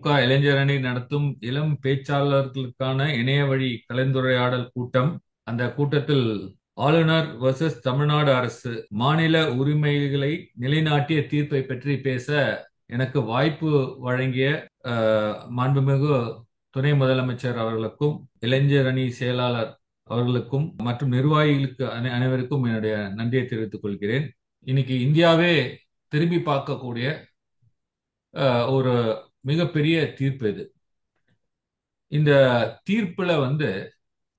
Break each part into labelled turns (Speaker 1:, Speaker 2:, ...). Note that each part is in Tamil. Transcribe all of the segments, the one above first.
Speaker 1: அதிமுக இளைஞர் அணி நடத்தும் இளம் பேச்சாளர்களுக்கான இணைய வழி கலந்துரையாடல் கூட்டம். அந்த கூட்டத்தில் ஆளுநர் வர்சஸ் தமிழ்நாடு அரசு மாநில உரிமைகளை நிலைநாட்டிய தீர்ப்பை பற்றி பேச எனக்கு வாய்ப்பு வழங்கிய மாண்புமிகு துணை முதலமைச்சர் அவர்களுக்கும் இளைஞர் அணி செயலாளர் அவர்களுக்கும் மற்றும் நிர்வாகிகளுக்கு அனைவருக்கும் என்னுடைய நன்றியை தெரிவித்துக் கொள்கிறேன். இன்னைக்கு இந்தியாவே திரும்பி பார்க்கக்கூடிய ஒரு மிகப்பெரிய தீர்ப்பு இது. இந்த தீர்ப்புல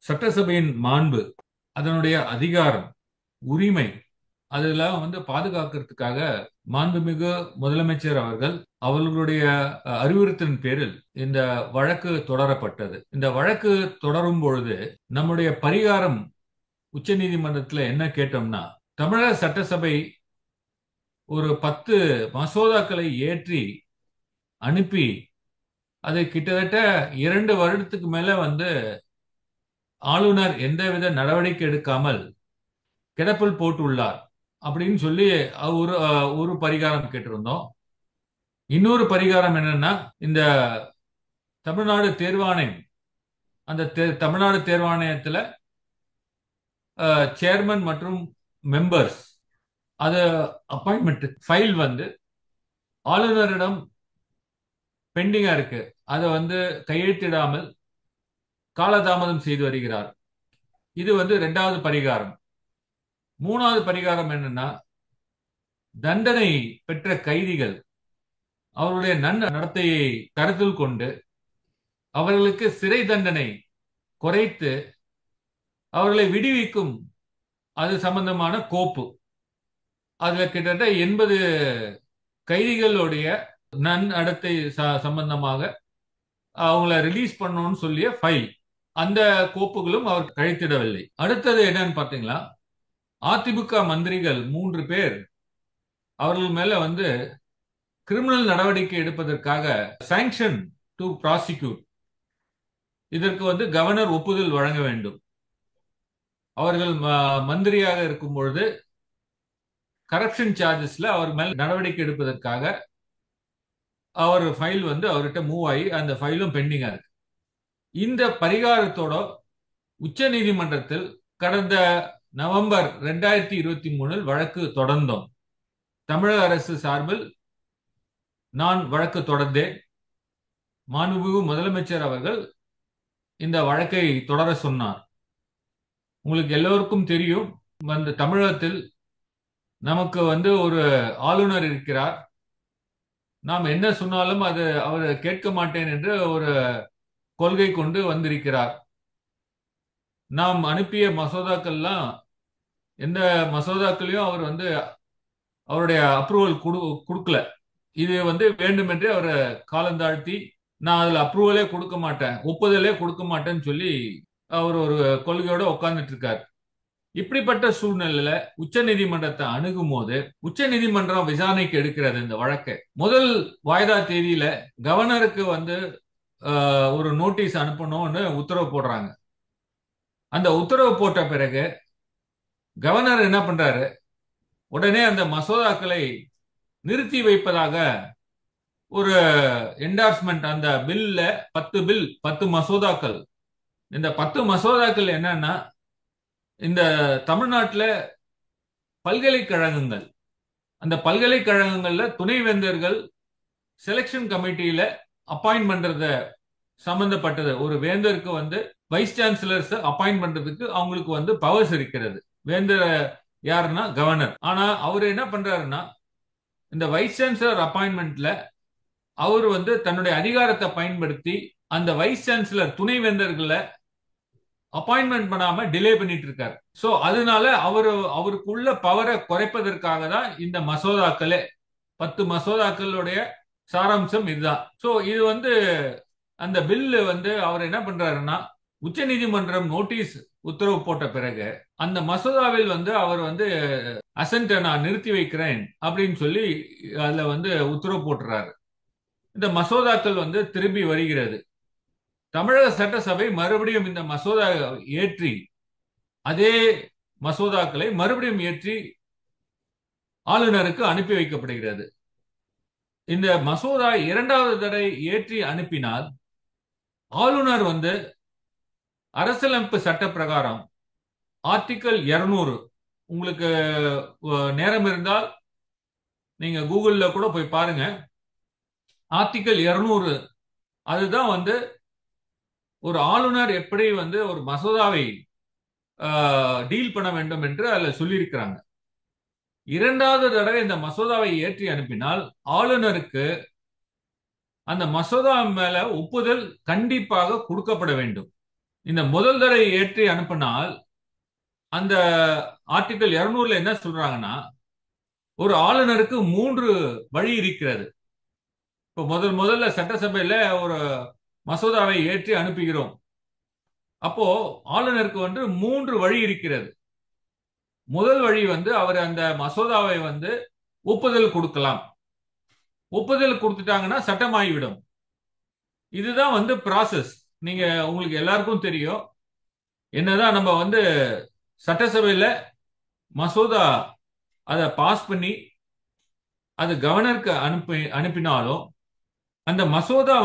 Speaker 1: சட்டசபையின் மாண்பு, அதனுடைய அதிகாரம், உரிமை அதெல்லாம் பாதுகாக்கிறதுக்காக மாண்புமிகு முதலமைச்சர் அவர்களுடைய அறிவுறுத்தலின் பேரில் இந்த வழக்கு தொடரப்பட்டது. இந்த வழக்கு தொடரும் பொழுது நம்முடைய பரிகாரம் உச்ச நீதிமன்றத்தில் என்ன கேட்டோம்னா, தமிழக சட்டசபை ஒரு 10 மசோதாக்களை ஏற்றி அனுப்பி அதை கிட்டத்தட்ட 2 வருடத்துக்கு மேல ஆளுநர் எந்தவித நடவடிக்கை எடுக்காமல் கிடப்பில் போட்டுள்ளார் அப்படின்னு சொல்லி ஒரு பரிகாரம் கேட்டிருந்தோம். இன்னொரு பரிகாரம் என்னன்னா, இந்த தமிழ்நாடு தேர்வாணையம், அந்த தமிழ்நாடு தேர்வாணையத்துல சேர்மன் மற்றும் மெம்பர்ஸ் அது அப்பாயின்மெண்ட் ஃபைல் ஆளுநரிடம் பெண்டிங்கா இருக்கு. அதை கையெழுத்திடாமல் காலதாமதம் செய்து வருகிறார். இது 2வது பரிகாரம். 3வது பரிகாரம் என்னன்னா, தண்டனை பெற்ற கைதிகள் அவருடைய நடத்தையை கருத்தில் கொண்டு அவர்களுக்கு சிறை தண்டனை குறைத்து அவர்களை விடுவிக்கும் அது சம்பந்தமான கோப்பு. அதுல கிட்டத்தட்ட 80 கைதிகளுடைய நன்னடத்தை சம்பந்தமாக அவங்கள ரிலீஸ் பண்ணணும்னு சொல்லிய ஃபைல், அந்த கோப்புகளும் அவர் கழித்திடவில்லை. அடுத்தது என்னன்னு பாத்தீங்களா, அதிமுக மந்திரிகள் 3 பேர் அவர்கள் மேல கிரிமினல் நடவடிக்கை எடுப்பதற்காக சாங்ஷன் டு ப்ராசிக்யூட், இதற்கு கவர்னர் ஒப்புதல் வழங்க வேண்டும். அவர்கள் மந்திரியாக இருக்கும் பொழுது கரப்ஷன் சார்ஜஸ்ல அவர் மேல் நடவடிக்கை எடுப்பதற்காக அவர் ஃபைல் அவர்கிட்ட மூவ் ஆகி அந்த ஃபைலும் பெண்டிங்கா இருக்கு. இந்த பரிகாரத்தோட உச்ச நீதிமன்றத்தில் கடந்த நவம்பர் 2023 வழக்கு தொடர்ந்தோம். தமிழக அரசு சார்பில் நான் வழக்கு தொடர்ந்தேன். மாண்புமிகு முதலமைச்சர் அவர்கள் இந்த வழக்கை தொடர சொன்னார். உங்களுக்கு எல்லோருக்கும் தெரியும், தமிழகத்தில் நமக்கு ஒரு ஆளுநர் இருக்கிறார். நாம் என்ன சொன்னாலும் அது அவர் கேட்க மாட்டேன் என்று ஒரு கொள்கை கொண்டு வந்திருக்கிறார். நாம் அனுப்பிய மசோதாக்கள்லாம் எந்த மசோதாக்களையும் அவர் அவருடைய அப்ரூவல் கொடுக்கல. இது வேண்டுமென்றே அவரை காலந்தாழ்த்தி நான் அதுல அப்ரூவலே கொடுக்க மாட்டேன், ஒப்புதலே கொடுக்க மாட்டேன்னு சொல்லி அவர் ஒரு கொள்கையோட உட்கார்ந்துட்டு இருக்காரு. இப்படிப்பட்ட சூழ்நிலையில உச்ச நீதிமன்றத்தை அணுகும் போது உச்ச நீதிமன்றம் விசாரணைக்கு எடுக்கிறது இந்த வழக்கை. முதல் வாய்தா தேதியில கவர்னருக்கு ஒரு நோட்டீஸ் அனுப்பணும்னு உத்தரவு போடுறாங்க. அந்த உத்தரவு போட்ட பிறகு கவர்னர் என்ன பண்றாரு, உடனே அந்த மசோதாக்களை நிறுத்தி வைப்பதாக ஒரு என்டார்ஸ்மெண்ட், அந்த பில்ல 10 மசோதாக்கள். இந்த 10 மசோதாக்கள் என்னன்னா, இந்த தமிழ்நாட்டில் பல்கலைக்கழகங்கள், அந்த பல்கலைக்கழகங்கள்ல துணைவேந்தர்கள் செலெக்ஷன் கமிட்டியில அப்பாயிண்ட் பண்றத சம்பந்தப்பட்டது. ஒரு வேந்தருக்கு வைஸ் சான்சலர்ஸ் அப்பாயிண்ட் பண்றதுக்கு அவங்களுக்கு பவர்ஸ் இருக்கிறது. வேந்தர் யாருன்னா கவர்னர். ஆனா அவர் என்ன பண்றாருன்னா, இந்த வைஸ் சான்சலர் அப்பாயின்மெண்ட்ல அவர் தன்னுடைய அதிகாரத்தை பயன்படுத்தி அந்த வைஸ் சான்சலர் துணைவேந்தர்களை அப்பாயின்மெண்ட் பண்ணாம டிலே பண்ணிட்டு இருக்காரு. சோ அதனால அவருக்குள்ள பவரை குறைப்பதற்காக தான் இந்த மசோதாக்களே, 10 மசோதாக்களுடைய சாராம்சம் இதுதான். சோ இது அந்த பில்லு அவர் என்ன பண்றாருன்னா, உச்ச நீதிமன்றம் நோட்டீஸ் உத்தரவு போட்ட பிறகு அந்த மசோதாவில் அவர் அசென்ட் நான் நிறுத்தி வைக்கிறேன் அப்படின்னு சொல்லி அதுல உத்தரவு போட்டுறாரு. இந்த மசோதாக்கள் திரும்பி வருகிறது. தமிழக சட்டசபை மறுபடியும் இந்த மசோதா ஏற்றி, அதே மசோதாக்களை மறுபடியும் ஏற்றி ஆளுநருக்கு அனுப்பி வைக்கப்படுகிறது. இந்த மசோதா இரண்டாவது தடவை ஏற்றி அனுப்பினால் ஆளுநர் அரசியலமைப்பு சட்ட பிரகாரம் ஆர்டிக்கல் 200, உங்களுக்கு நேரம் இருந்தால் நீங்க கூகுள்ல கூட போய் பாருங்க. ஆர்டிக்கல் 200 அதுதான் ஒரு ஆளுநர் எப்படி ஒரு மசோதாவை டீல் பண்ண வேண்டும் என்று அதுல சொல்லியிருக்கிறாங்க. இரண்டாவது தடவை இந்த மசோதாவை ஏற்றி அனுப்பினால் ஆளுநருக்கு அந்த மசோதா மேல ஒப்புதல் கண்டிப்பாக கொடுக்கப்பட வேண்டும். இந்த முதல் தடவை ஏற்றி அனுப்பினால் அந்த ஆர்டிக்கல் 200 என்ன சொல்றாங்கன்னா, ஒரு ஆளுநருக்கு 3 வழி இருக்கிறது. இப்போ முதல்ல சட்டசபையில ஒரு மசோதாவை ஏற்றி அனுப்புகிறோம். அப்போ ஆளுநருக்கு 3 வழி இருக்கிறது. முதல் வழி அவர் அந்த மசோதாவை ஒப்புதல் கொடுக்கலாம். ஒப்புதல் கொடுத்துட்டாங்கன்னா சட்டமாகிவிடும். இதுதான் ப்ராசஸ். நீங்க உங்களுக்கு எல்லாருக்கும் தெரியும். என்னதான் நம்ம சட்டசபையில மசோதா அதை பாஸ் பண்ணி அது கவர்னருக்கு அனுப்பினாலும் அந்த மசோதா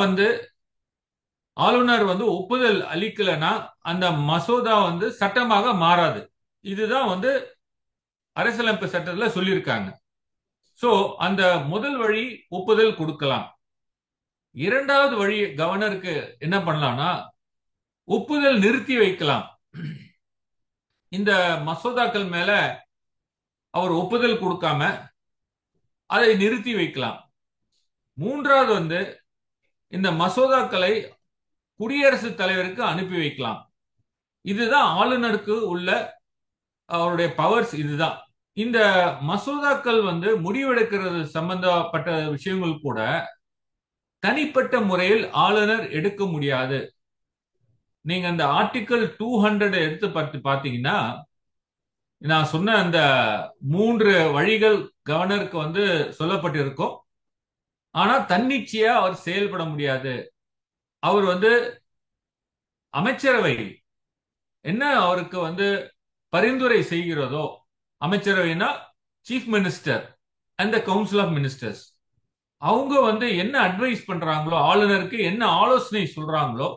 Speaker 1: ஆளுநர் ஒப்புதல் அளிக்கலைன்னா அந்த மசோதா சட்டமாக மாறாது. இதுதான் அரசியலமைப்பு சட்டத்துல சொல்லியிருக்காங்க. சோ அந்த முதல் வழி ஒப்புதல் கொடுக்கலாம். இரண்டாவது வழி கவர்னருக்கு என்ன பண்ணலாம்னா ஒப்புதல் நிறுத்தி வைக்கலாம். இந்த மசோதாக்கள் மேல அவர் ஒப்புதல் கொடுக்காம அதை நிறுத்தி வைக்கலாம். மூன்றாவது இந்த மசோதாக்களை குடியரசுத் தலைவருக்கு அனுப்பி வைக்கலாம். இதுதான் ஆளுநருக்கு உள்ள அவருடைய பவர்ஸ். இதுதான் இந்த மசோதாக்கள் முடிவெடுக்கிறது சம்பந்தப்பட்ட விஷயங்கள் கூட தனிப்பட்ட முறையில் ஆளுநர் எடுக்க முடியாது. நீங்க அந்த ஆர்டிக்கல் 200 எடுத்து பாத்தீங்கன்னா, நான் சொன்ன அந்த 3 வழிகள் கவர்னருக்கு சொல்லப்பட்டிருக்கும். ஆனா தன்னிச்சையா அவர் செயல்பட முடியாது. அவர் அமைச்சரவை என்ன அவருக்கு பரிந்துரை செய்கிறதோ, அமைச்சரவைனா chief minister and the council of ministers, அவங்க என்ன அட்வைஸ் பண்றாங்களோ, ஆளுநருக்கு என்ன ஆலோசனை சொல்றாங்களோ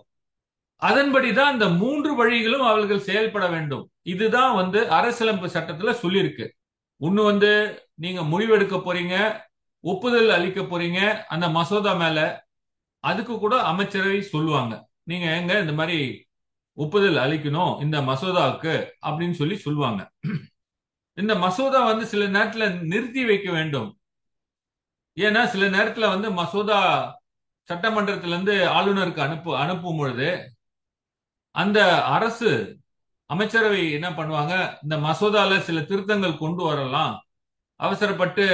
Speaker 1: அதன்படிதான் இந்த 3 வழிகளும் அவர்கள் செயல்பட வேண்டும். இதுதான் அரசியலமைப்பு சட்டத்துல சொல்லியிருக்கு. ஒண்ணு நீங்க முடிவெடுக்க போறீங்க, ஒப்புதல் அளிக்க போறீங்க அந்த மசோதா மேல, அதுக்கு கூட அமைச்சரவை சொல்லுவாங்க, நீங்க எங்க இந்த மாதிரி ஒப்புதல் அளிக்கணும் இந்த மசோதாவுக்கு அப்படின்னு சொல்லுவாங்க. இந்த மசோதா சில நேரத்துல நிறுத்தி வைக்க வேண்டும். ஏன்னா சில நேரத்துல மசோதா சட்டமன்றத்திலிருந்து ஆளுநருக்கு அனுப்பும் பொழுது அந்த அரசு அமைச்சரவை என்ன பண்ணுவாங்க, இந்த மசோதால சில திருத்தங்கள் கொண்டு வரலாம், அவசரப்பட்டு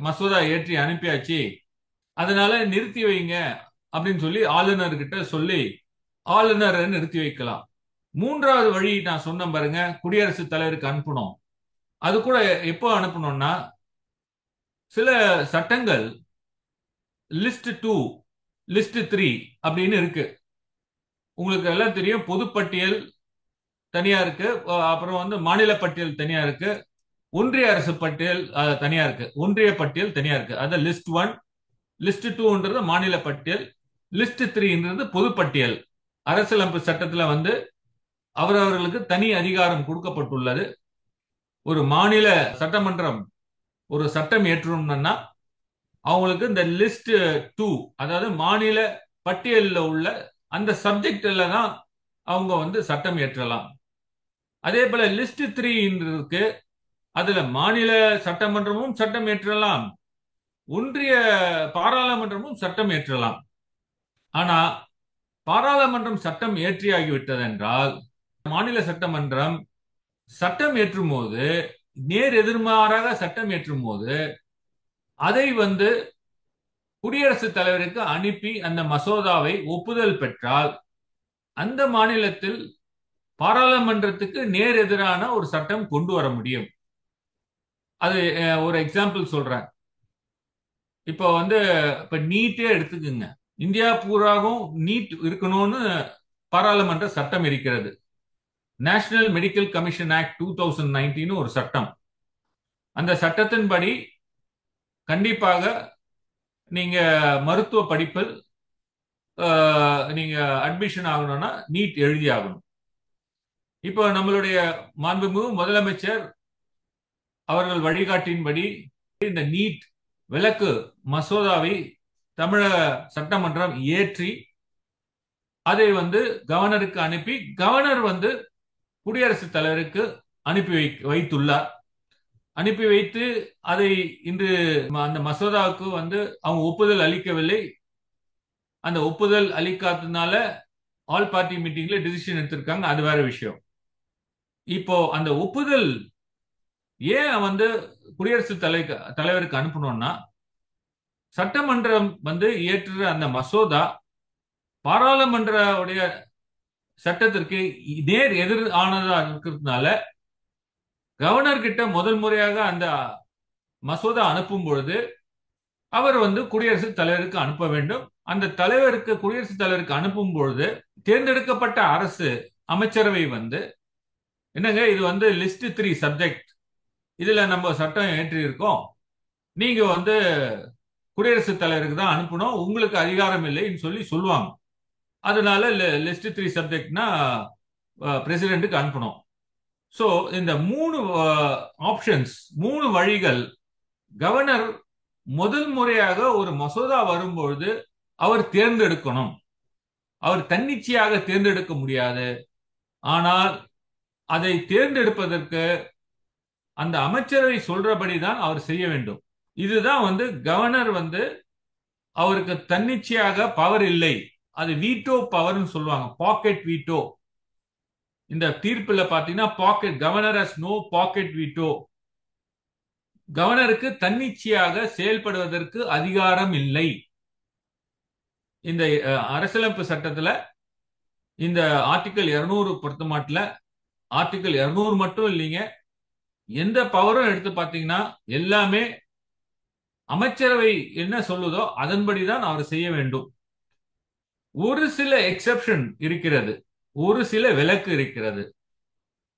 Speaker 1: மசோதா ஏற்றி அனுப்பியாச்சு, அதனால நிறுத்தி வைங்க அப்படின்னு ஆளுநர்கிட்ட சொல்லி ஆளுநரை நிறுத்தி வைக்கலாம். மூன்றாவது வழி நான் சொன்ன பாருங்க, குடியரசுத் தலைவருக்கு அனுப்பணும். அது கூட எப்போ அனுப்பணும்னா, சில சட்டங்கள் லிஸ்ட் 2 லிஸ்ட் 3 அப்படின்னு இருக்கு. உங்களுக்கு எல்லாம் தெரியும், பொதுப்பட்டியல் தனியா இருக்கு, அப்புறம் மாநில பட்டியல் தனியா இருக்கு, ஒன்றிய அரசு பட்டியல் தனியா இருக்கு, ஒன்றிய பட்டியல் தனியா இருக்கு. அது லிஸ்ட் 1, லிஸ்ட் 2ன்றது மாநில பட்டியல், லிஸ்ட் 3ன்றது பொதுப்பட்டியல். அரசியலமைப்பு சட்டத்துல அவரவர்களுக்கு தனி அதிகாரம் கொடுக்கப்பட்டுள்ளது. ஒரு மாநில சட்டமன்றம் ஒரு சட்டம் ஏற்றணும்னா அவங்களுக்கு இந்த லிஸ்ட் 2, அதாவது மாநில பட்டியலில் உள்ள அந்த சப்ஜெக்ட்ல தான் அவங்க சட்டம் ஏற்றலாம். அதே போல லிஸ்ட் 3 இருக்கு, அதுல மாநில சட்டமன்றமும் சட்டம் ஏற்றலாம், ஒன்றிய பாராளுமன்றமும் சட்டம் ஏற்றலாம். ஆனா பாராளுமன்றம் சட்டம் ஏற்றியாகிவிட்டது என்றால் மாநில சட்டமன்றம் சட்டம் ஏற்றும் போது, நேர் எதிர்மாறாக சட்டம் ஏற்றும் போது அதை குடியரசுத் தலைவருக்கு அனுப்பி அந்த மசோதாவை ஒப்புதல் பெற்றால் அந்த மாநிலத்தில் பாராளுமன்றத்துக்கு நேர் எதிரான ஒரு சட்டம் கொண்டு வர முடியும். அது ஒரு எக்ஸாம்பிள் சொல்றேன். இப்போ இப்ப நீட்டே எடுத்துக்குங்க. இந்தியா பூராவும் நீட் இருக்கணும்னு பாராளுமன்ற சட்டம் இருக்கிறது. நேஷனல் மெடிக்கல் கமிஷன் ஆக்ட் 2019 ஒரு சட்டம். அந்த சட்டத்தின்படி கண்டிப்பாக நீங்க மருத்துவ படிப்பில் நீங்க அட்மிஷன் ஆகணும்னா நீட் எழுதி ஆகணும். இப்போ நம்மளுடைய மாண்புமிகு முதலமைச்சர் அவர்கள் வழிகாட்டின்படி இந்த நீட் விலக்கு மசோதாவை தமிழக சட்டமன்றம் ஏற்றி அதை கவர்னருக்கு அனுப்பி கவர்னர் குடியரசுத் தலைவருக்கு அனுப்பி வைத்துள்ளார். அனுப்பி வைத்து அதை இன்று அந்த மசோதாவுக்கு அவங்க ஒப்புதல் அளிக்கவில்லை. அந்த ஒப்புதல் அளிக்காததுனால ஆல் பார்ட்டி மீட்டிங்ல டிசிஷன் எடுத்திருக்காங்க. அது வேற விஷயம். இப்போ அந்த ஒப்புதல் ஏன் குடியரசுத் தலைவருக்கு அனுப்பணும்னா, சட்டமன்றம் ஏற்ற அந்த மசோதா பாராளுமன்ற சட்டத்திற்கு நேர் எதிர் ஆனதா இருக்கிறதுனால கவர்னர் கிட்ட முதல் முறையாக அந்த மசோதா அனுப்பும் பொழுது அவர் குடியரசுத் தலைவருக்கு அனுப்ப வேண்டும். அந்த குடியரசுத் தலைவருக்கு அனுப்பும் பொழுது தேர்ந்தெடுக்கப்பட்ட அரசு அமைச்சரவை என்னங்க இது லிஸ்ட் 3 சப்ஜெக்ட், இதுல நம்ம சட்டம் ஏற்றி இருக்கோம், நீங்க குடியரசுத் தலைவருக்கு தான் அனுப்பணும், உங்களுக்கு அதிகாரம் இல்லைன்னு சொல்லுவாங்க. அதனால லிஸ்ட் 3 சப்ஜெக்ட்னா பிரசிடென்ட்டுக்கு அனுப்பணும். சோ இந்த 3 ஆப்ஷன்ஸ், 3 வழிகள் கவர்னர் முதல் முறையாக ஒரு மசோதா வரும்பொழுது அவர் தேர்ந்தெடுக்கணும். அவர் தன்னிச்சையாக தேர்ந்தெடுக்க முடியாது. ஆனால் அதை தேர்ந்தெடுப்பதற்கு அந்த அமைச்சரவை சொல்றபடிதான் அவர் செய்ய வேண்டும். இதுதான் கவர்னர் அவருக்கு தன்னிச்சையாக பவர் இல்லை. அது வீட்டோ பவர்னு சொல்லுவாங்க, பாக்கெட் வீட்டோ. இந்த தீர்ப்புல பாத்தீங்கன்னா pocket governor has no pocket veto. கவர்னருக்கு தன்னிச்சையாக செயல்படுவதற்கு அதிகாரம் இல்லை. இந்த அரசியலமைப்பு சட்டத்துல இந்த ஆர்டிகல் 200 பொறுத்தமாட்டில் ஆர்டிகல் 200 மட்டும் இல்லைங்க, எந்த பவரும் எடுத்து பாத்தீங்கன்னா எல்லாமே அமைச்சரவை என்ன சொல்லுதோ அதன்படிதான் அவர் செய்ய வேண்டும். ஒரு சில எக்ஸெப்ஷன் இருக்கிறது, ஒரு சில விலக்கு இருக்கிறது.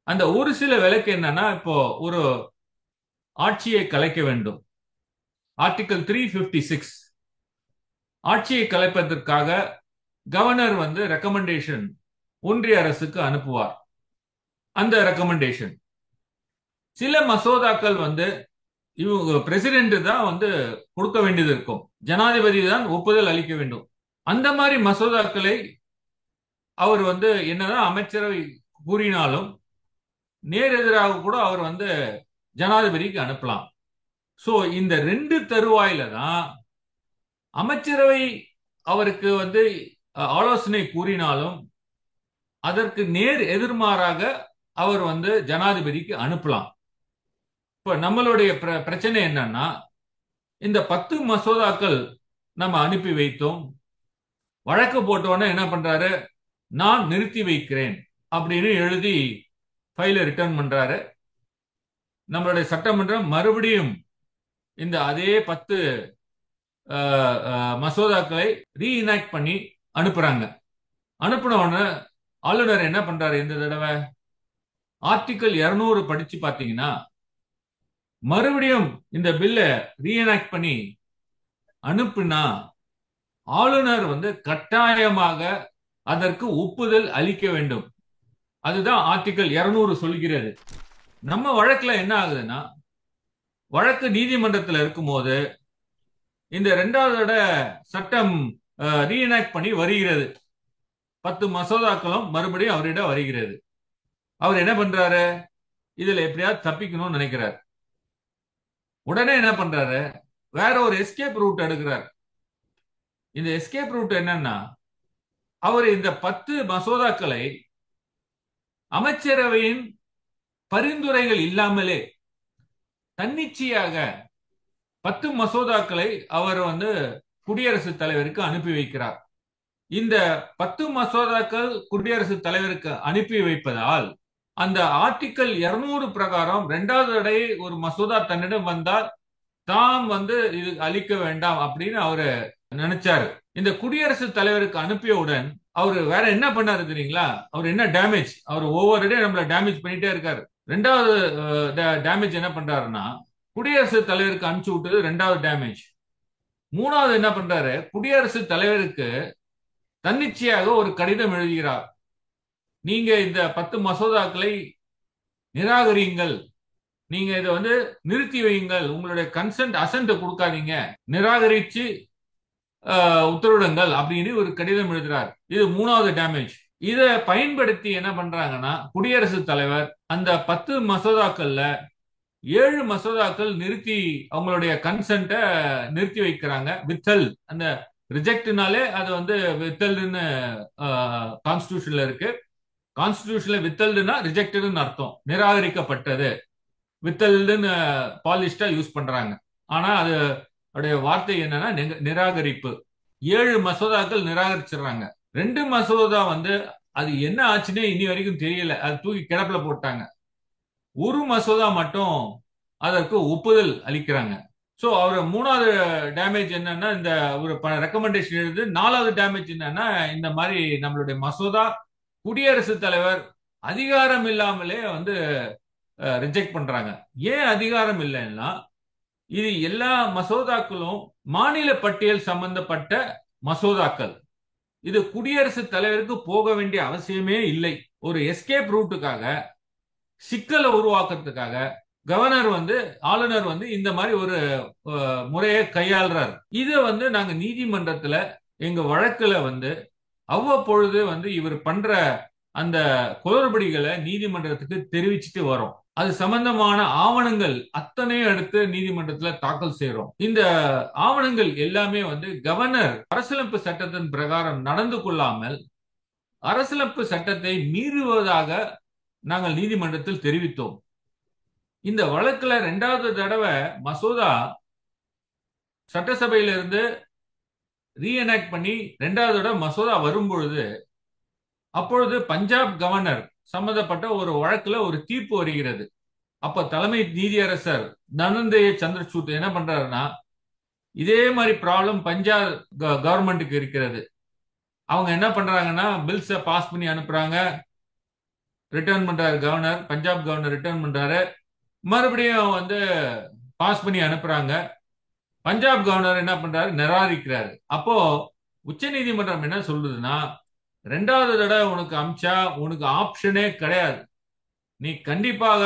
Speaker 1: அந்த ஒரு சில விலக்கு என்னன்னா, இப்போ ஒரு ஆட்சியை கலைக்க வேண்டும், ஆர்டிகல் 356 ஆட்சியை கலைப்பதற்காக கவர்னர் ரெக்கமெண்டேஷன் ஒன்றிய அரசுக்கு அனுப்புவார். அந்த ரெக்கமெண்டேஷன் சில மசோதாக்கள் இவங்க பிரசிடென்ட் தான் கொடுக்க வேண்டியது இருக்கும், ஜனாதிபதி தான் ஒப்புதல் அளிக்க வேண்டும். அந்த மாதிரி மசோதாக்களை அவர் என்னதான் அமைச்சரவை கூறினாலும் நேர் எதிராக கூட அவர் ஜனாதிபதிக்கு அனுப்பலாம். சோ இந்த 2 தருவாயில தான் அமைச்சரவை அவருக்கு ஆலோசனை கூறினாலும் அதற்கு நேர் எதிர்மாறாக அவர் ஜனாதிபதிக்கு அனுப்பலாம். இப்ப நம்மளுடைய பிரச்சனை என்னன்னா, இந்த 10 மசோதாக்கள் நம்ம அனுப்பி வைத்தோம், வழக்கு போட்டோன்னே என்ன பண்றாரு, நான் நிறுத்தி வைக்கிறேன் அப்படின்னு எழுதி ஃபைலை ரிட்டர்ன் பண்றாரு. நம்மளுடைய சட்டமன்றம் மறுபடியும் இந்த அதே 10 மசோதாக்களை ரீஇனாக்ட் பண்ணி அனுப்புறாங்க. அனுப்பின உடனே ஆளுநர் என்ன பண்றாரு, இந்த தடவை ஆர்டிகல் 200 படிச்சு பாத்தீங்கன்னா மறுபடியும் இந்த பில்ல ரீஎனாக்ட் பண்ணி அனுப்புனா ஆளுநர் கட்டாயமாக அதற்கு ஒப்புதல் அளிக்க வேண்டும். அதுதான் ஆர்டிகல் 200 சொல்கிறது. நம்ம வழக்குல என்ன ஆகுதுன்னா, வழக்கு நீதிமன்றத்தில் இருக்கும்போது இந்த 2வது சட்டம் ரீஎனாக்ட் பண்ணி வருகிறது, 10 மசோதாக்களும் மறுபடியும் அவரிடம் வருகிறது. அவர் என்ன பண்றாரு, இதுல எப்படியாவது தப்பிக்கணும்னு நினைக்கிறார். உடனே என்ன பண்றாரு, வேற ஒரு எஸ்கேப் ரூட் எடுக்கிறார். இந்த எஸ்கேப் ரூட் என்னன்னா, அவர் இந்த 10 மசோதாக்களை அமைச்சரவையின் பரிந்துரைகள் இல்லாமலே தன்னிச்சையாக 10 மசோதாக்களை அவர் குடியரசுத் தலைவருக்கு அனுப்பி வைக்கிறார். இந்த 10 மசோதாக்கள் குடியரசுத் தலைவருக்கு அனுப்பி வைப்பதால் அந்த ஆர்டிகல் 200 பிரகாரம் 2வது தடவை ஒரு மசோதா தன்னிடம் வந்தால் தாம் இது அளிக்க வேண்டாம் அப்படின்னு அவரு நினைச்சாரு. இந்த குடியரசுத் தலைவருக்கு அனுப்பியவுடன் அவரு வேற என்ன பண்ணாரு தெரியுங்களா, அவர் என்ன டேமேஜ், அவர் ஒவ்வொரு டே நம்மள டேமேஜ் பண்ணிட்டே இருக்காரு. 2வது டேமேஜ் என்ன பண்றாருன்னா, குடியரசுத் தலைவருக்கு அனுப்பிச்சு விட்டது 2வது டேமேஜ். மூணாவது என்ன பண்றாரு, குடியரசுத் தலைவருக்கு தன்னிச்சையாக ஒரு கடிதம் எழுதுகிறார். நீங்க இந்த 10 மசோதாக்களை நிராகரியுங்கள், நீங்க இதை நிறுத்தி வையுங்கள், உங்களுடைய கன்சென்ட் அசன்ட் கொடுக்காதீங்க, நிராகரிச்சு உத்தரவிடுங்கள் அப்படின்னு ஒரு கடிதம் எழுதுறார். இது மூணாவது டேமேஜ். இதை பயன்படுத்தி என்ன பண்றாங்கன்னா, குடியரசுத் தலைவர் அந்த 10 மசோதாக்கள்ல 7 மசோதாக்கள் நிறுத்தி அவங்களுடைய கன்சென்ட நிறுத்தி வைக்கிறாங்க. வித்தல், அந்த ரிஜெக்ட்னாலே அது வித்தல்னு கான்ஸ்டிடியூஷன்ல இருக்கு. கான்ஸ்டிடியூஷன்ல வித்தல்னா ரிஜெக்டட்னு அர்த்தம், நிராகரிக்கப்பட்டது. வித்தல்னு பாலிஷ்டா யூஸ் பண்றாங்க. ஆனா அது வார்த்தை என்னன்னா நிராகரிப்பு. 7 மசோதாக்கள் நிராகரிச்சிடுறாங்க. 2 மசோதா அது என்ன ஆச்சுன்னே இனி வரைக்கும் தெரியல, அது தூக்கி கிடப்புல போட்டாங்க. ஒரு மசோதா மட்டும் அதற்கு ஒப்புதல் அளிக்கிறாங்க. சோ அவர் மூணாவது டேமேஜ் என்னன்னா, இந்த ஒரு ரெக்கமெண்டேஷன் எழுது. நாலாவது டேமேஜ் என்னன்னா, இந்த மாதிரி நம்மளுடைய மசோதா குடியரசுத் தலைவர் அதிகாரம் இல்லாமலே ரிஜெக்ட் பண்றாங்க. ஏன் அதிகாரம் இல்லைன்னா, இது எல்லா மசோதாக்களும் மாநில பட்டியல் சம்பந்தப்பட்ட மசோதாக்கள். இது குடியரசுத் தலைவருக்கு போக வேண்டிய அவசியமே இல்லை. ஒரு எஸ்கேப் ரூட்டுக்காக, சிக்கலை உருவாக்குறதுக்காக கவர்னர் ஆளுநர் இந்த மாதிரி ஒரு முறையை கையாளுறாரு. இதை நாங்க நீதிமன்றத்துல எங்க வழக்குல அவ்வப்பொழுது இவர் பண்ற அந்த குளறுபடிகளை நீதிமன்றத்துக்கு தெரிவிச்சுட்டு வரோம். அது சம்பந்தமான ஆவணங்கள் அத்தனையும் எடுத்து நீதிமன்றத்துல தாக்கல் செய்யறோம். இந்த ஆவணங்கள் எல்லாமே கவர்னர் அரசியலமைப்பு சட்டத்தின் பிரகாரம் நடந்து கொள்ளாமல் அரசியலமைப்பு சட்டத்தை மீறுவதாக நாங்கள் நீதிமன்றத்தில் தெரிவித்தோம். இந்த வழக்குல 2வது தடவை மசோதா சட்டசபையிலிருந்து ரீஎனாக்ட் பண்ணி 2வது தடவை மசோதா வரும்பொழுது, அப்பொழுது பஞ்சாப் கவர்னர் சம்பந்தப்பட்ட ஒரு வழக்குல ஒரு தீர்ப்பு வருகிறது. அப்ப தலைமை நீதியரசர் தனஞ்சய சந்திரசூட் என்ன பண்றாருன்னா, இதே மாதிரி ப்ராப்ளம் பஞ்சாப் கவர்மெண்ட்டுக்கு இருக்கிறது. அவங்க என்ன பண்றாங்கன்னா, பில்ஸை பாஸ் பண்ணி அனுப்புறாங்க, ரிட்டர்ன் பண்றாரு கவர்னர், பஞ்சாப் கவர்னர் ரிட்டர்ன் பண்றாரு, மறுபடியும் பாஸ் பண்ணி அனுப்புறாங்க. பஞ்சாப் கவர்னர் என்ன பண்றாரு, நிராகரிக்கிறாரு. அப்போ உச்ச நீதிமன்றம் என்ன சொல்லுதுன்னா, 2வது தடவை உனக்கு அமிச்சா உனக்கு ஆப்ஷனே கிடையாது, நீ கண்டிப்பாக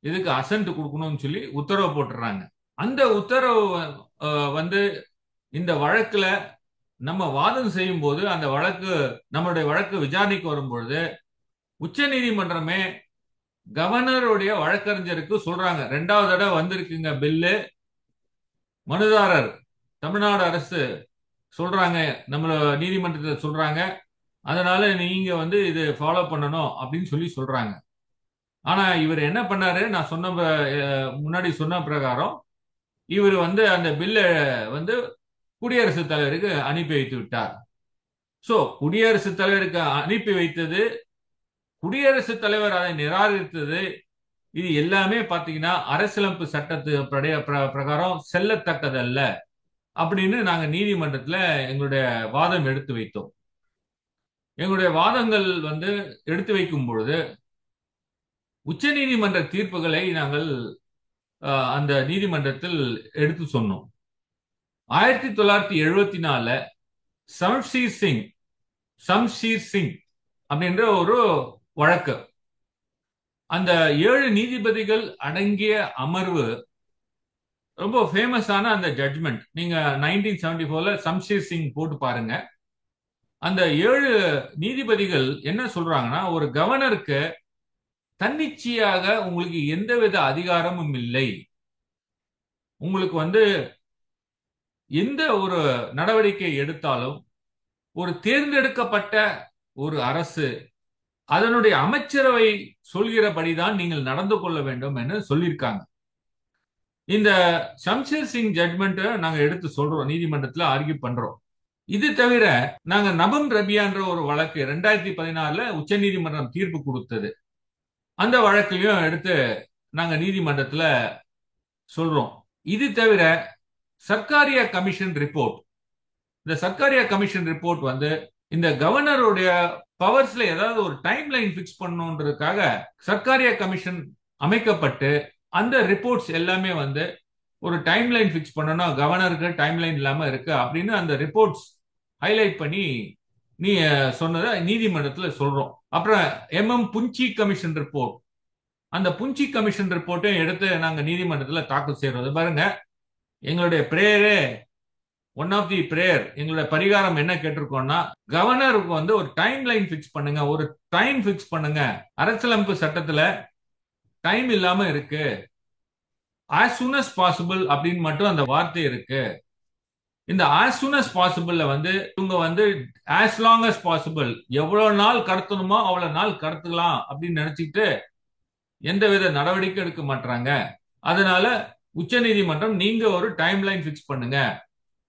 Speaker 1: இதுக்கு அசன்ட் கொடுக்கணும்னு சொல்லி உத்தரவு போட்டுறாங்க. அந்த உத்தரவு இந்த வழக்குல நம்ம வாதம் செய்யும் போது, அந்த நம்மளுடைய வழக்கு விசாரணைக்கு வரும்பொழுது உச்ச நீதிமன்றமே கவர்னருடைய வழக்கறிஞருக்கு சொல்றாங்க, 2வது தடவை வந்திருக்குங்க பில்லு, மனுதாரர் தமிழ்நாடு அரசு சொல்றாங்க, நம்மள நீதிமன்றத்தில் சொல்றாங்க, அதனால நீங்க இது ஃபாலோ பண்ணணும் அப்படின்னு சொல்றாங்க. ஆனா இவர் என்ன பண்ணாரு, நான் முன்னாடி சொன்ன பிரகாரம் இவர் அந்த பில்லை குடியரசுத் தலைவருக்கு அனுப்பி வைத்து விட்டார். சோ குடியரசுத் தலைவருக்கு அனுப்பி வைத்தது, குடியரசுத் தலைவர் அதை நிராகரித்தது, இது எல்லாமே பாத்தீங்கன்னா அரசியலமைப்பு சட்டத்து பிரகாரம் செல்லத்தக்கதல்ல அப்படின்னு நாங்க நீதிமன்றத்துல எங்களுடைய வாதம் எடுத்து வைத்தோம். எங்களுடைய வாதங்கள் எடுத்து வைக்கும் பொழுது உச்ச நீதிமன்ற தீர்ப்புகளை நாங்கள் அந்த நீதிமன்றத்தில் எடுத்து சொன்னோம். 1974 சம்ஷீர் சிங் அப்படின்ற ஒரு வழக்கு, அந்த 7 நீதிபதிகள் அடங்கிய அமர்வு, ரொம்ப ஃபேமஸான அந்த ஜட்மெண்ட். நீங்க 1974 சம்ஷீர் சிங் போட்டு பாருங்க. அந்த 7 நீதிபதிகள் என்ன சொல்றாங்கன்னா, ஒரு கவர்னருக்கு தன்னிச்சையாக உங்களுக்கு எந்தவித அதிகாரமும் இல்லை, உங்களுக்கு எந்த ஒரு நடவடிக்கை எடுத்தாலும் ஒரு தேர்ந்தெடுக்கப்பட்ட ஒரு அரசு அதனுடைய அமைச்சரவை சொல்கிறபடிதான் நீங்கள் நடந்து கொள்ள வேண்டும் என்று சொல்லியிருக்காங்க. இந்த ஷம்ஷேர் சிங் ஜட்மெண்ட் நாங்க எடுத்து சொல்றோம், நீதிமன்றத்தில் ஆர்கியூ பண்றோம். இது தவிர நாங்க நபம் ரபியான்ற ஒரு வழக்கு 2016 உச்ச நீதிமன்றம் தீர்ப்பு கொடுத்தது, அந்த வழக்கையும் எடுத்து நாங்க நீதிமன்றத்துல சொல்றோம். இது தவிர சர்க்காரியா கமிஷன் ரிப்போர்ட், இந்த சர்க்காரியா கமிஷன் ரிப்போர்ட் இந்த கவர்னருடைய பவர்ஸ்ல ஏதாவது ஒரு டைம் லைன் பிக்ஸ் பண்ணணுன்றதுக்காக சர்க்காரியா கமிஷன் அமைக்கப்பட்டு அந்த ரிப்போர்ட்ஸ் எல்லாமே ஒரு டைம் லைன் ஃபிக்ஸ் பண்ணணும், கவர்னருக்கு டைம் லைன் இல்லாம இருக்கு அப்படின்னு அந்த ரிப்போர்ட்ஸ் ஹைலைட் பண்ணி நீ சொன்னதை நீதிமன்றத்துல சொல்றோம். அப்புறம் புஞ்சி கமிஷன் ரிப்போர்ட், அந்த புஞ்சி கமிஷன் ரிப்போர்ட்டையும் எடுத்து நாங்க நீதிமன்றத்துல தாக்கல் செய்யறோம். பாருங்க, எங்களுடைய பிரேயரே ஒன் ஆஃப் தி பிரேயர், எங்களுடைய பரிகாரம் என்ன கேட்டிருக்கோம்னா, கவர்னருக்கு வந்து ஒரு டைம் லைன் ஃபிக்ஸ் பண்ணுங்க, ஒரு டைம் ஃபிக்ஸ் பண்ணுங்க. அரசியலமைப்பு சட்டத்துல டைம் இல்லாம இருக்கு, as soon as possible அப்படின்னு மட்டும் அந்த வார்த்தை இருக்கு. இந்த as soon as possible வந்து இவங்க வந்து as long as possible, எவ்வளவு நாள் கடத்தணுமோ அவ்வளவு நாள் கடத்தலாம் அப்படின்னு நினைச்சிட்டு எந்தவித நடவடிக்கை எடுக்க மாட்டாங்க. அதனால உச்ச நீதிமன்றம் நீங்க ஒரு டைம் லைன் பிக்ஸ் பண்ணுங்க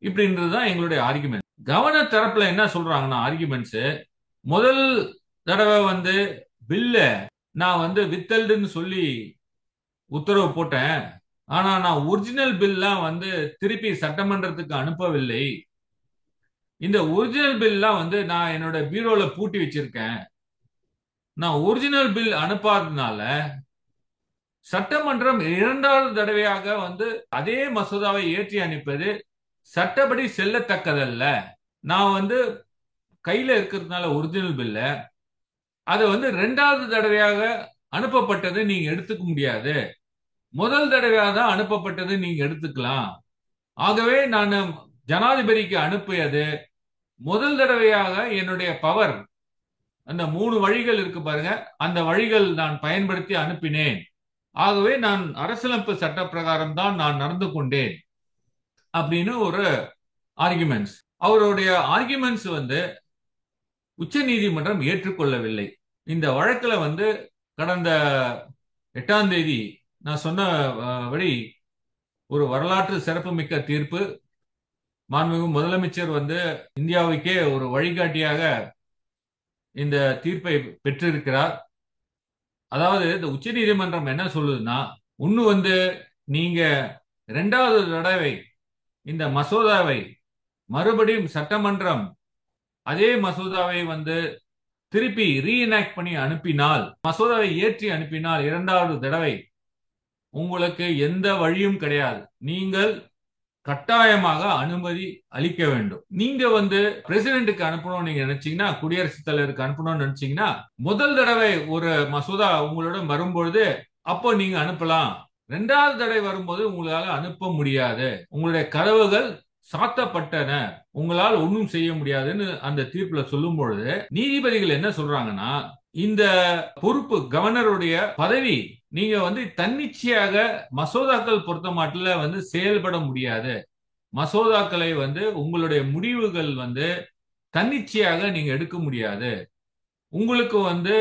Speaker 1: இப்படின்றதுதான் எங்களுடைய ஆர்குமெண்ட். கவர்னர் தரப்புல என்ன சொல்றாங்கன்னா ஆர்குமெண்ட்ஸ், முதல் தடவை வந்து பில்ல நான் வந்து வித்தல்டுன்னு சொல்லி உத்தரவு போட்டேன், ஆனா நான் ஒரிஜினல் பில்லாம் வந்து திருப்பி சட்டமன்றத்துக்கு அனுப்பவில்லை. இந்த ஒரிஜினல் பில்லாம் வந்து நான் என்னோட பீரோல பூட்டி வச்சிருக்கேன். நான் ஒரிஜினல் பில் அனுப்பாததுனால சட்டமன்றம் இரண்டாவது தடவையாக வந்து அதே மசோதாவை ஏற்றி அனுப்பது சட்டப்படி செல்லத்தக்கதல்ல. நான் வந்து கையில இருக்கிறதுனால ஒரிஜினல் பில்ல அதை வந்து இரண்டாவது தடவையாக அனுப்பப்பட்டது நீங்க எடுத்துக்க முடியாது, முதல் தடவையாக தான் அனுப்பப்பட்டது நீங்க எடுத்துக்கலாம். ஆகவே நான் ஜனாதிபதிக்கு அனுப்பியது முதல் தடவையாக என்னுடைய பவர், அந்த 3 வழிகள் இருக்கு பாருங்க, அந்த வழிகள் நான் பயன்படுத்தி அனுப்பினேன். ஆகவே நான் அரசியலமைப்பு சட்ட பிரகாரம் தான் நான் நடந்து கொண்டேன் அப்படின்னு ஒரு ஆர்குமெண்ட்ஸ். அவருடைய ஆர்குமெண்ட்ஸ் வந்து உச்ச நீதிமன்றம் ஏற்றுக்கொள்ளவில்லை. இந்த வழக்குல வந்து கடந்த 8ஆம் தேதி நான் சொன்னபடி ஒரு வரலாற்று சிறப்புமிக்க தீர்ப்பு. மாண்புமிகு முதலமைச்சர் வந்து இந்தியாவுக்கே ஒரு வழிகாட்டியாக இந்த தீர்ப்பை பெற்றிருக்கிறார். அதாவது இந்த உச்ச நீதிமன்றம் என்ன சொல்லுதுன்னா, ஒண்ணு வந்து நீங்க 2வது தடவை இந்த மசோதாவை மறுபடியும் சட்டமன்றம் அதே மசோதாவை வந்து திருப்பி ரீஎனாக்ட் பண்ணி அனுப்பினால், மசோதாவை ஏற்றி அனுப்பினால் 2வது தடவை உங்களுக்கு எந்த வழியும் கிடையாது, நீங்கள் கட்டாயமாக அனுமதி அளிக்க வேண்டும். நீங்க வந்து பிரசிடென்ட்டுக்கு அனுப்பணும்னு நீங்க நினைச்சீங்கன்னா, குடியரசுத் தலைவருக்கு அனுப்பணும்னு நினைச்சீங்கன்னா, முதல் தடவை ஒரு மசோதா உங்களோட வரும்பொழுது அப்போ நீங்க அனுப்பலாம். 2வது தடவை வரும்போது உங்களால அனுப்ப முடியாது, உங்களுடைய கதவுகள் சாத்தப்பட்டன, உங்களால் ஒன்றும் செய்ய முடியாதுன்னு அந்த தீர்ப்புல சொல்லும் பொழுது நீதிபதிகள் என்ன சொல்றாங்கன்னா, இந்த பொறுப்பு கவர்னருடைய பதவி நீங்க வந்து தன்னிச்சையாக மசோதாக்கள் பொறுத்த மாட்டில வந்து செயல்பட முடியாது. மசோதாக்களை வந்து உங்களுடைய முடிவுகள் வந்து தன்னிச்சையாக நீங்க எடுக்க முடியாது. உங்களுக்கு வந்து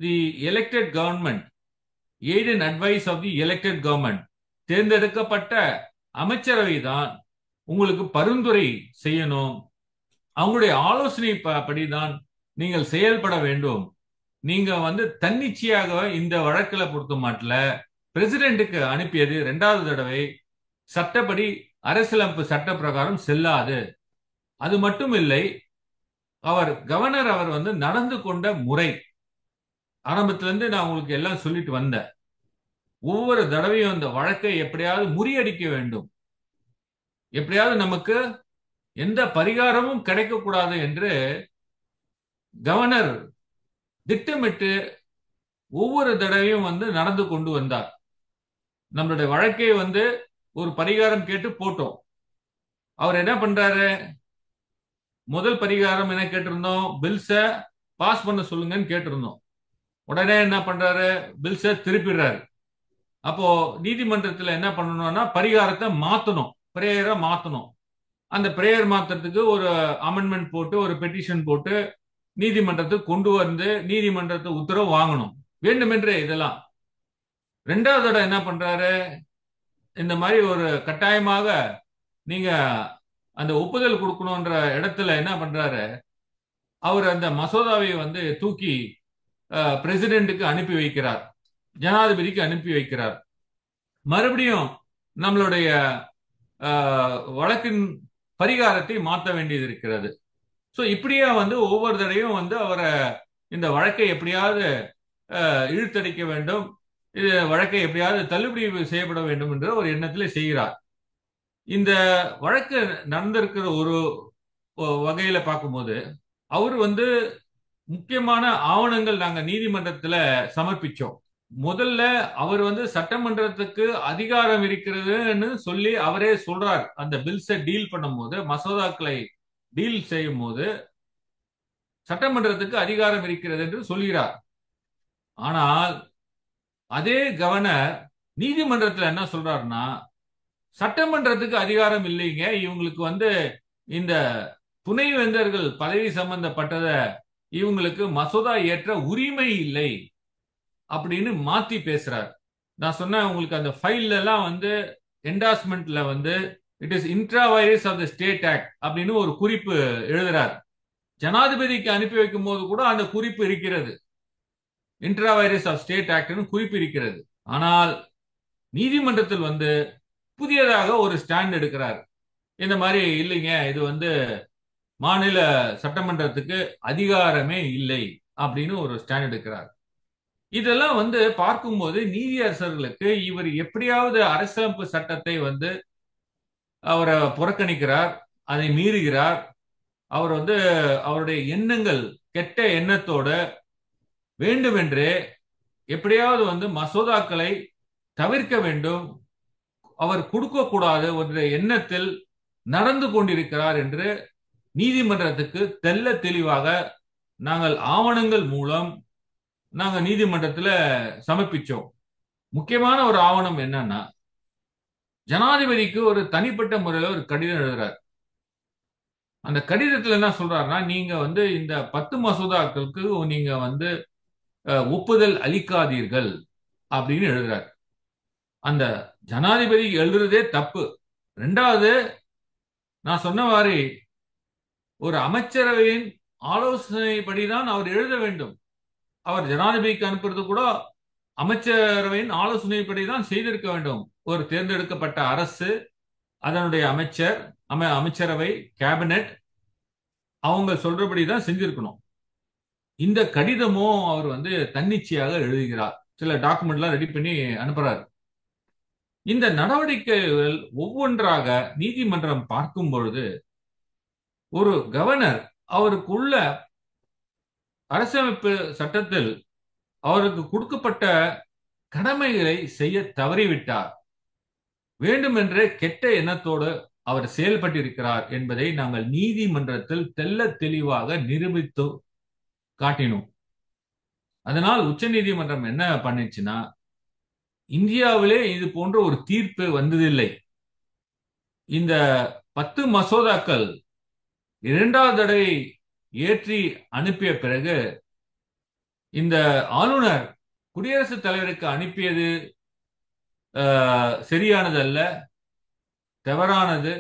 Speaker 1: the elected government, aid and advice of the elected government, தேர்ந்தெடுக்கப்பட்ட அமைச்சரவை தான் உங்களுக்கு பரிந்துரை செய்யணும். அவங்களுடைய ஆலோசனை படிதான் நீங்கள் செயல்பட வேண்டும். நீங்க வந்து தன்னிச்சையாக இந்த வழக்கில பொறுத்த மாட்டில பிரசிடென்ட்டுக்கு அனுப்பியது 2வது தடவை சட்டப்படி அரசியலமைப்பு சட்ட பிரகாரம் செல்லாது. அது மட்டும் இல்லை, கவர்னர் அவர் வந்து நடந்து கொண்ட முறை, ஆரம்பத்திலிருந்து நான் உங்களுக்கு எல்லாம் சொல்லிட்டு வந்தேன். ஒவ்வொரு தடவையும் இந்த வழக்கை எப்படியாவது முறியடிக்க வேண்டும், எப்படியாவது நமக்கு எந்த பரிகாரமும் கிடைக்கக்கூடாது என்று கவர்னர் திட்டமிட்டு ஒவ்வொரு தடவையும் வந்து நடந்து கொண்டு வந்தார். நம்மளுடைய வழக்கை வந்து ஒரு பரிகாரம் கேட்டு போட்டோம். அவர் என்ன பண்றாரு, முதல் பரிகாரம் என்ன கேட்டிருந்தோம், பில்ஸ பாஸ் பண்ண சொல்லுங்கன்னு கேட்டிருந்தோம். உடனே என்ன பண்றாரு, பில்ஸ திருப்பிடுறாரு. அப்போ நீதிமன்றத்தில் என்ன பண்ணணும்னா பரிகாரத்தை மாத்தணும், பிரேயரை மாத்தணும். அந்த பிரேயர் மாத்துறதுக்கு ஒரு அமெண்ட்மெண்ட் போட்டு ஒரு பெட்டிஷன் போட்டு நீதிமன்றத்துக்கு கொண்டு வந்து நீதிமன்றத்தை உத்தரவு வாங்கணும் வேண்டுமென்றே. இதெல்லாம் 2வது தடவை என்ன பண்றாரு, இந்த மாதிரி ஒரு கட்டாயமாக நீங்க அந்த ஒப்புதல் கொடுக்கணும்ன்ற இடத்துல என்ன பண்றாரு, அவர் அந்த மசோதாவை வந்து தூக்கி பிரசிடென்ட்டுக்கு அனுப்பி வைக்கிறார், ஜனாதிபதிக்கு அனுப்பி வைக்கிறார். மறுபடியும் நம்மளுடைய வழக்கின் பரிகாரத்தை மாற்ற வேண்டியது இருக்கிறது. ஸோ இப்படியா வந்து ஒவ்வொரு தடையும் வந்து அவரை இந்த வழக்கை எப்படியாவது இழுத்தடிக்க வேண்டும், இது வழக்கை எப்படியாவது தள்ளுபடி செய்யப்பட வேண்டும் என்ற ஒரு எண்ணத்தில் செய்கிறார். இந்த வழக்கு நடந்திருக்கிற ஒரு வகையில பார்க்கும்போது அவர் முக்கியமான ஆவணங்கள் நாங்க நீதிமன்றத்துல சமர்ப்பிச்சோம். முதல்ல அவர் சட்டமன்றத்துக்கு அதிகாரம் இருக்கிறதுன்னு சொல்லி அவரே சொல்றார். அந்த பில்ஸை டீல் பண்ணும்போது, மசோதாக்களை டீல் செய்யும் போது சட்டமன்றத்துக்கு அதிகாரம் இருக்கிறது என்று சொல்கிறார். ஆனால் அதே கவர்னர் நீதிமன்றத்தில் என்ன சொல்றாருன்னா, சட்டமன்றத்துக்கு அதிகாரம் இல்லைங்க, இவங்களுக்கு இந்த துணைவேந்தர்கள் பதவி சம்பந்தப்பட்டத இவங்களுக்கு மசோதா ஏற்ற உரிமை இல்லை அப்படின்னு மாத்தி பேசுறார். நான் சொன்னேன் உங்களுக்கு அந்த ஃபைல்ல எல்லாம் என்டார்ஸ்மெண்ட்ல it is intra vires of the state act அப்படின்னு ஒரு குறிப்பு எழுதுறார். ஜனாதிபதிக்கு அனுப்பி வைக்கும் போது கூட அந்த குறிப்பு இருக்கிறது, இன்ட்ரா வைரஸ் ஆஃப் ஸ்டேட் ஆக்ட்னு குறிப்பு இருக்கிறது. ஆனால் நீதிமன்றத்தில் புதியதாக ஒரு ஸ்டாண்ட் எடுக்கிறார். இந்த மாதிரி இல்லைங்க, இது மாநில சட்டமன்றத்துக்கு அதிகாரமே இல்லை அப்படின்னு ஒரு ஸ்டாண்ட் எடுக்கிறார். இதெல்லாம் பார்க்கும்போது நீதியரசர்களுக்கு இவர் எப்படியாவது அரசியலமைப்பு சட்டத்தை அவரை புறக்கணிக்கிறார், அதை மீறுகிறார். அவர் அவருடைய எண்ணங்கள் கெட்ட எண்ணத்தோட வேண்டுமென்றே எப்படியாவது மசோதாக்களை தவிர்க்க வேண்டும், அவர் கொடுக்க கூடாது என்ற எண்ணத்தில் நடந்து கொண்டிருக்கிறார் என்று நீதிமன்றத்துக்கு தெல்ல தெளிவாக நாங்கள் ஆவணங்கள் மூலம் நாங்க நீதிமன்றத்தில் சமர்ப்பிச்சோம். முக்கியமான ஒரு ஆவணம் என்னன்னா, ஜனாதிபதிக்கு ஒரு தனிப்பட்ட முறையில் ஒரு கடிதம் எழுதுறார். அந்த கடிதத்தில் என்ன சொல்றாருன்னா, நீங்க இந்த 10 மசோதாக்களுக்கு நீங்க ஒப்புதல் அளிக்காதீர்கள் அப்படின்னு எழுதுறார். அந்த ஜனாதிபதி எழுதுறதே தப்பு. ரெண்டாவது, நான் சொன்ன மாதிரி ஒரு அமைச்சரவையின் ஆலோசனைப்படிதான் அவர் எழுத வேண்டும். அவர் ஜனாதிபதிக்கு அனுப்புறது கூட அமைச்சரவையின் ஆலோசனைப்படிதான் செய்திருக்க வேண்டும். ஒரு தேர்ந்தெடுக்கப்பட்ட அரசு, அதனுடைய அமைச்சரவை, கேபினெட் அவங்க சொல்றபடிதான் செஞ்சிருக்கணும். இந்த கடிதமும் அவர் தன்னிச்சையாக எழுதுகிறார். சில டாக்குமெண்ட்லாம் ரெடி பண்ணி அனுப்புறாரு. இந்த நடவடிக்கைகள் ஒவ்வொன்றாக நீதிமன்றம் பார்க்கும் பொழுது ஒரு கவர்னர் அவருக்குள்ள அரசியலமைப்பு சட்டத்தில் அவருக்கு கொடுக்கப்பட்ட கடமைகளை செய்ய தவறிவிட்டார், வேண்டுமென்றே கெட்ட எண்ணத்தோடு அவர் செயல்பட்டிருக்கிறார் என்பதை நாங்கள் நீதிமன்றத்தில் தெல்ல தெளிவாக நிரூபித்து காட்டினோம். அதனால் உச்ச நீதிமன்றம் என்ன பண்ணிச்சுன்னா, இந்தியாவிலே இது போன்ற ஒரு தீர்ப்பு வந்ததில்லை. இந்த 10 மசோதாக்கள் 2வது தடவை ஏற்றி அனுப்பிய பிறகு இந்த ஆளுநர் குடியரசுத் தலைவருக்கு அனுப்பியது சரியானதல்ல, தவறானது.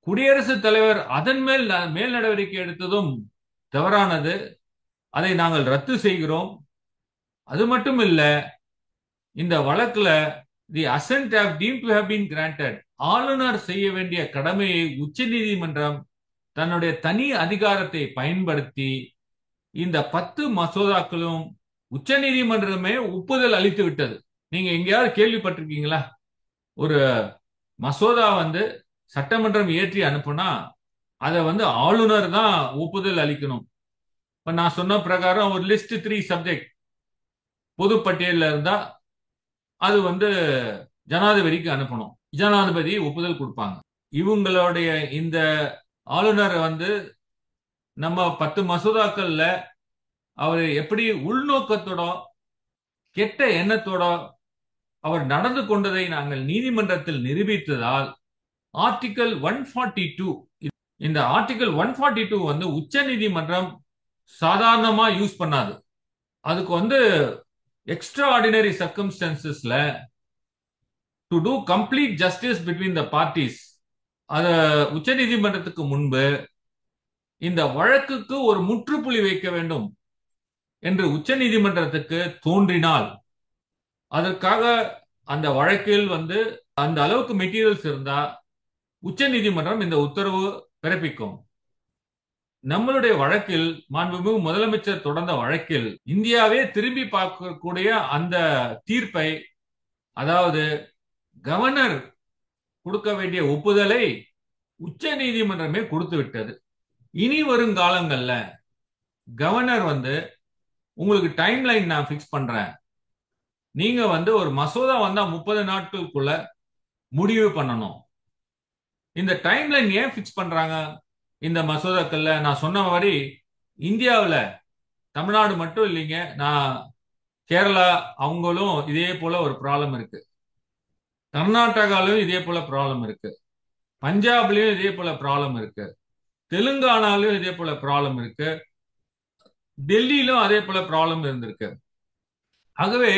Speaker 1: குடியரசுத் தலைவர் அதன் மேல் நடவடிக்கை எடுத்ததும் தவறானது. அதை நாங்கள் ரத்து செய்கிறோம். அது மட்டும் இல்ல, இந்த வழக்குல the assent have deemed to have been granted, ஆளுநர் செய்ய வேண்டிய கடமையை உச்ச நீதிமன்றம் தன்னுடைய தனி அதிகாரத்தை பயன்படுத்தி இந்த 10 மசோதாக்களும் உச்ச நீதிமன்றமே ஒப்புதல் அளித்து விட்டது. நீங்க எங்கேயாவது கேள்விப்பட்டிருக்கீங்களா? ஒரு மசோதா சட்டமன்றம் ஏற்றி அனுப்புனா அதை ஆளுநர் தான் ஒப்புதல் அளிக்கணும். இப்ப நான் சொன்ன பிரகாரம் ஒரு லிஸ்ட் 3 சப்ஜெக்ட் பொது பட்டியலில் இருந்தா அது ஜனாதிபதிக்கு அனுப்பணும், ஜனாதிபதி ஒப்புதல் கொடுப்பாங்க. இவங்களுடைய இந்த ஆளுநர் நம்ம 10 மசோதாக்கள்ல அவர் எப்படி உள்நோக்கத்தோட கெட்ட எண்ணத்தோட அவர் நடந்து கொண்டதை நாங்கள் நீதிமன்றத்தில் நிரூபித்ததால் ஆர்டிகல் 142, இந்த ஆர்டிகல் 142 உச்ச நீதிமன்றம் சாதாரணமா யூஸ் பண்ணாது. அதுக்கு எக்ஸ்ட்ரா ஆர்டினரி சர்க்கம்ஸ்டன்சஸ்ல to do complete justice between the parties, அத உச்ச நீதிமன்றத்துக்கு முன்பு இந்த வழக்குக்கு ஒரு முற்றுப்புள்ளி வைக்க வேண்டும் என்று உச்ச நீதிமன்றத்துக்கு தோன்றினால், அதற்காக அந்த வழக்கில் அந்த அளவுக்கு மெட்டீரியல்ஸ் இருந்தா உச்ச நீதிமன்றம் இந்த உத்தரவு பிறப்பிக்கும். நம்மளுடைய வழக்கில், மாண்புமிகு முதலமைச்சர் தொடர்ந்த வழக்கில் இந்தியாவே திரும்பி பார்க்கக்கூடிய அந்த தீர்ப்பை, அதாவது கவர்னர் கொடுக்க வேண்டிய ஒப்புதலை உச்ச நீதிமன்றமே கொடுத்து விட்டது. இனி வரும் காலங்கள்ல கவர்னர் உங்களுக்கு டைம் லைன் நான் பிக்ஸ் பண்றேன், நீங்க ஒரு மசோதா வந்தா 30 நாட்களுக்குள்ள முடிவு பண்ணணும். இந்த டைம் லைன் ஏன் பிக்ஸ் பண்றாங்க? இந்த மசோதாக்கள்ல நான் சொன்ன மாதிரி இந்தியாவில் தமிழ்நாடு மட்டும் இல்லைங்க, நான் கேரளா அவங்களும் இதே போல ஒரு ப்ராப்ளம் இருக்கு, கர்நாடகாலையும் இதே போல ப்ராப்ளம் இருக்கு, பஞ்சாப்லயும் இதே போல ப்ராப்ளம் இருக்கு, தெலுங்கானாலையும் இதே போல ப்ராப்ளம் இருக்கு, டெல்லியிலும் அதே போல ப்ராப்ளம் இருந்திருக்கு. ஆகவே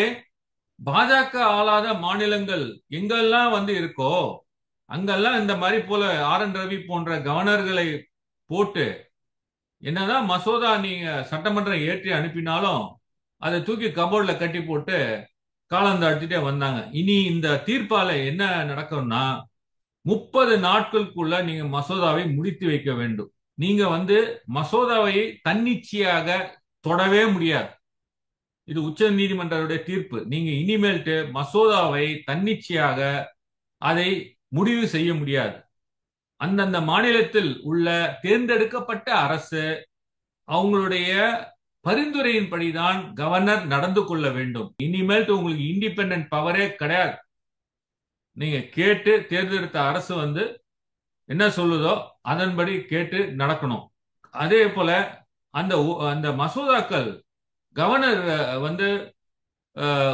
Speaker 1: பாஜக ஆளாத மாநிலங்கள் எங்கெல்லாம் இருக்கோ அங்கெல்லாம் இந்த மாதிரி போல ஆர்.என். ரவி போன்ற கவர்னர்களை போட்டு என்னதான் மசோதா நீங்க சட்டமன்றம் ஏற்றி அனுப்பினாலும் அதை தூக்கி கபோர்ட்ல கட்டி போட்டு காலந்தாழ்த்திட்டே வந்தாங்க. இனி இந்த தீர்ப்பால என்ன நடக்கும்னா 30 நாட்களுக்குள்ள நீங்க மசோதாவை முடித்து வைக்க வேண்டும். நீங்க மசோதாவை தன்னிச்சையாக தொடவே முடியாது. இது உச்ச நீதிமன்றத்துடைய தீர்ப்பு. நீங்க இனிமேல்ட்டு மசோதாவை தன்னிச்சையாக அதை முடிவு செய்ய முடியாது. அந்தந்த மாநிலத்தில் உள்ள தேர்ந்தெடுக்கப்பட்ட அரசு அவங்களுடைய பரிந்துரையின்படிதான் கவர்னர் நடந்து கொள்ள வேண்டும். இனிமேல் உங்களுக்கு இண்டிபெண்டன்ட் பவரே கிடையாது. நீங்க கேட்டு தேர்ந்தெடுத்த அரசு என்ன சொல்லுதோ அதன்படி கேட்டு நடக்கணும். அதே போல அந்த மசோதாக்கள் கவர்னர்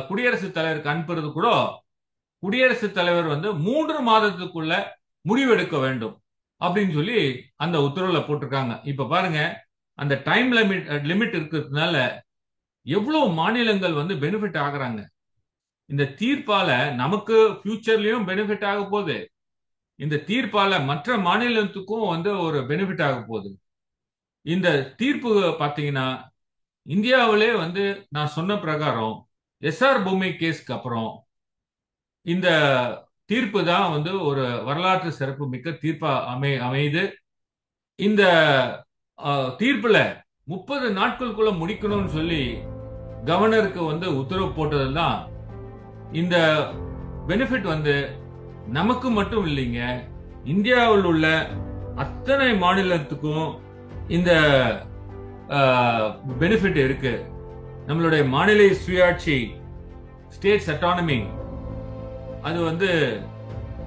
Speaker 1: குடியரசுத் தலைவருக்கு அனுப்புறது கூட குடியரசுத் தலைவர் 3 மாதத்துக்குள்ள முடிவெடுக்க வேண்டும் அப்படின்னு சொல்லி அந்த உத்தரவுல போட்டிருக்காங்க. இப்ப பாருங்க, அந்த டைம் லிமிட் இருக்கிறதுனால எவ்வளவு மாநிலங்கள் பெனிஃபிட் ஆகுறாங்க. இந்த தீர்ப்பால நமக்கு ஃபியூச்சர்லயும் பெனிஃபிட் ஆக போகுது. இந்த தீர்ப்பால மற்ற மாநிலத்துக்கும் ஒரு பெனிஃபிட் ஆக போகுது. இந்த தீர்ப்பு பாத்தீங்கன்னா இந்தியாவிலே நான் சொன்ன பிரகாரம் எஸ்ஆர் பொம்மை கேஸ்க்கு அப்புறம் இந்த தீர்ப்பு தான் ஒரு வரலாற்று சிறப்பு மிக்க தீர்ப்பா அமையுது. இந்த தீர்ப்புல 30 நாட்களுக்குள்ள முடிக்கணும்னு சொல்லி கவர்னருக்கு உத்தரவு போட்டதுதான் இந்த பெனிஃபிட் நமக்கு மட்டும் இல்லைங்க, இந்தியாவில் உள்ள அத்தனை மாநிலத்துக்கும் இந்த பெனிஃபிட் இருக்கு. நம்மளுடைய மாநில சுயாட்சி, ஸ்டேட்ஸ் அட்டானமி, அது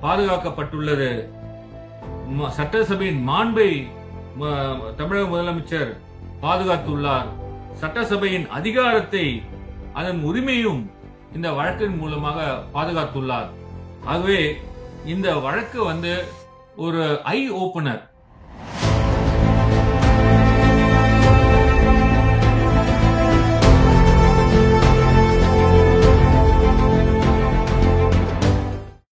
Speaker 1: பாதுகாக்கப்பட்டுள்ளது. சட்டசபையின் மாண்பை தமிழக முதலமைச்சர் பாதுகாத்துள்ளார். சட்டசபையின் அதிகாரத்தை, அதன் உரிமையும் இந்த வழக்கின் மூலமாக பாதுகாத்துள்ளார். ஆகவே இந்த வழக்கு ஒரு ஐ ஓபனர்.